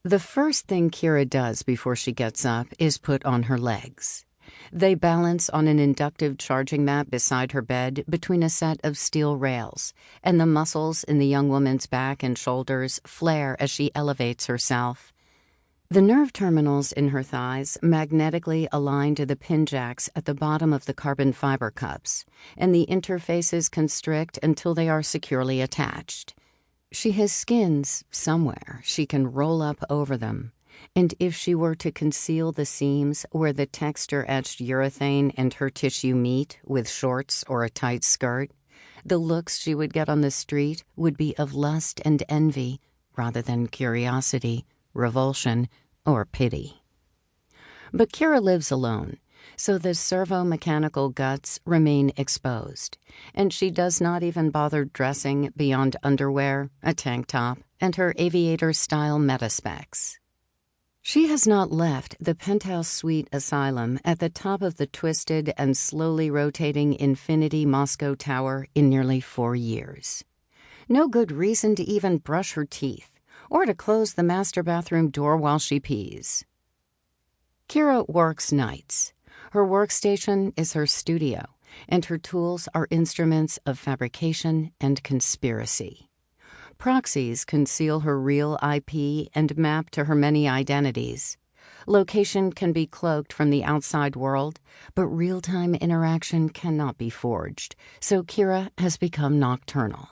The first thing Kira does before she gets up is put on her legs. They balance on an inductive charging mat beside her bed between a set of steel rails, and the muscles in the young woman's back and shoulders flare as she elevates herself. The nerve terminals in her thighs magnetically align to the pin jacks at the bottom of the carbon fiber cups, and the interfaces constrict until they are securely attached. She has skins somewhere she can roll up over them, and if she were to conceal the seams where the texture-etched urethane and her tissue meet with shorts or a tight skirt, the looks she would get on the street would be of lust and envy rather than curiosity, revulsion, or pity. But Kira lives alone, so the servo-mechanical guts remain exposed, and she does not even bother dressing beyond underwear, a tank top, and her aviator-style metaspecs. She has not left the penthouse suite asylum at the top of the twisted and slowly rotating Infinity Moscow Tower in nearly 4 years. No good reason to even brush her teeth, or to close the master bathroom door while she pees. Kira works nights. Her workstation is her studio, and her tools are instruments of fabrication and conspiracy. Proxies conceal her real IP and map to her many identities. Location can be cloaked from the outside world, but real-time interaction cannot be forged, so Kira has become nocturnal.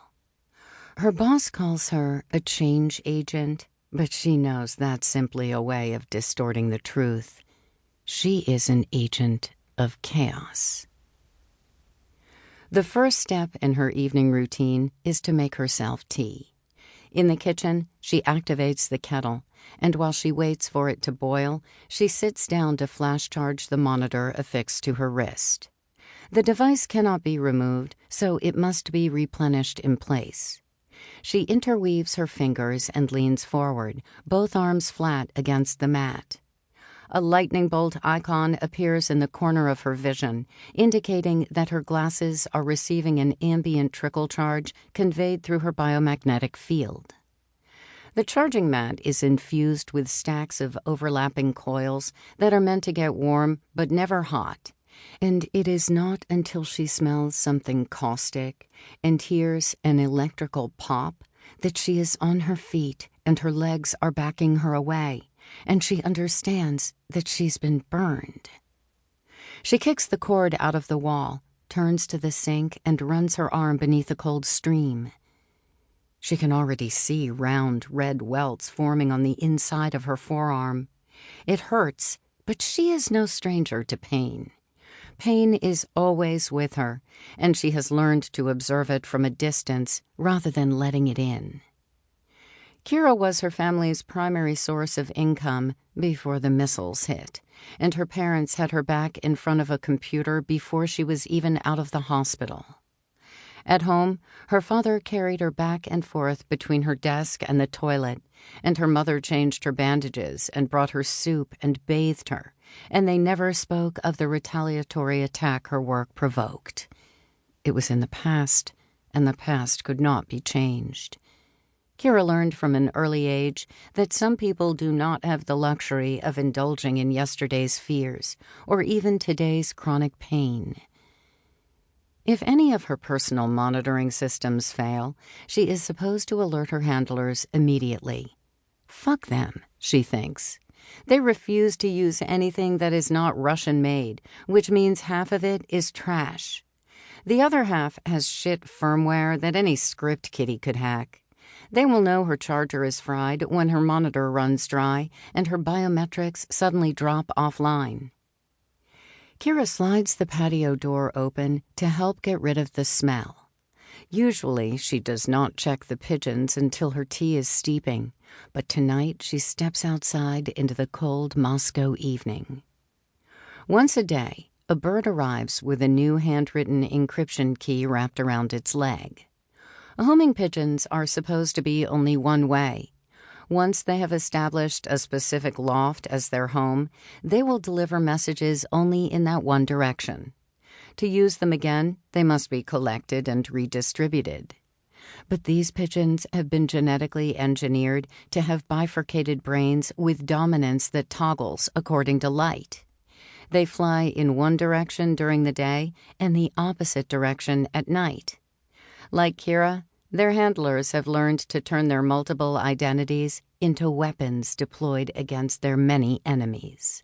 Her boss calls her a change agent, but she knows that's simply a way of distorting the truth. She is an agent of chaos. The first step in her evening routine is to make herself tea. In the kitchen, she activates the kettle, and while she waits for it to boil, she sits down to flash charge the monitor affixed to her wrist. The device cannot be removed, so it must be replenished in place. She interweaves her fingers and leans forward, both arms flat against the mat. A lightning bolt icon appears in the corner of her vision, indicating that her glasses are receiving an ambient trickle charge conveyed through her biomagnetic field. The charging mat is infused with stacks of overlapping coils that are meant to get warm but never hot, and it is not until she smells something caustic and hears an electrical pop that she is on her feet and her legs are backing her away, and she understands that she's been burned. She kicks the cord out of the wall, turns to the sink, and runs her arm beneath a cold stream. She can already see round red welts forming on the inside of her forearm. It hurts, but she is no stranger to pain. Pain is always with her, and she has learned to observe it from a distance rather than letting it in. Kira was her family's primary source of income before the missiles hit, and her parents had her back in front of a computer before she was even out of the hospital. At home, her father carried her back and forth between her desk and the toilet, and her mother changed her bandages and brought her soup and bathed her, and they never spoke of the retaliatory attack her work provoked. It was in the past, and the past could not be changed. Kira learned from an early age that some people do not have the luxury of indulging in yesterday's fears or even today's chronic pain. If any of her personal monitoring systems fail, she is supposed to alert her handlers immediately. Fuck them, she thinks. They refuse to use anything that is not Russian-made, which means half of it is trash. The other half has shit firmware that any script kiddie could hack. They will know her charger is fried when her monitor runs dry and her biometrics suddenly drop offline. Kira slides the patio door open to help get rid of the smell. Usually, she does not check the pigeons until her tea is steeping, but tonight she steps outside into the cold Moscow evening. Once a day, a bird arrives with a new handwritten encryption key wrapped around its leg. Homing pigeons are supposed to be only one way. Once they have established a specific loft as their home, they will deliver messages only in that one direction. To use them again, they must be collected and redistributed. But these pigeons have been genetically engineered to have bifurcated brains with dominance that toggles according to light. They fly in one direction during the day and the opposite direction at night. Like Kira, their handlers have learned to turn their multiple identities into weapons deployed against their many enemies.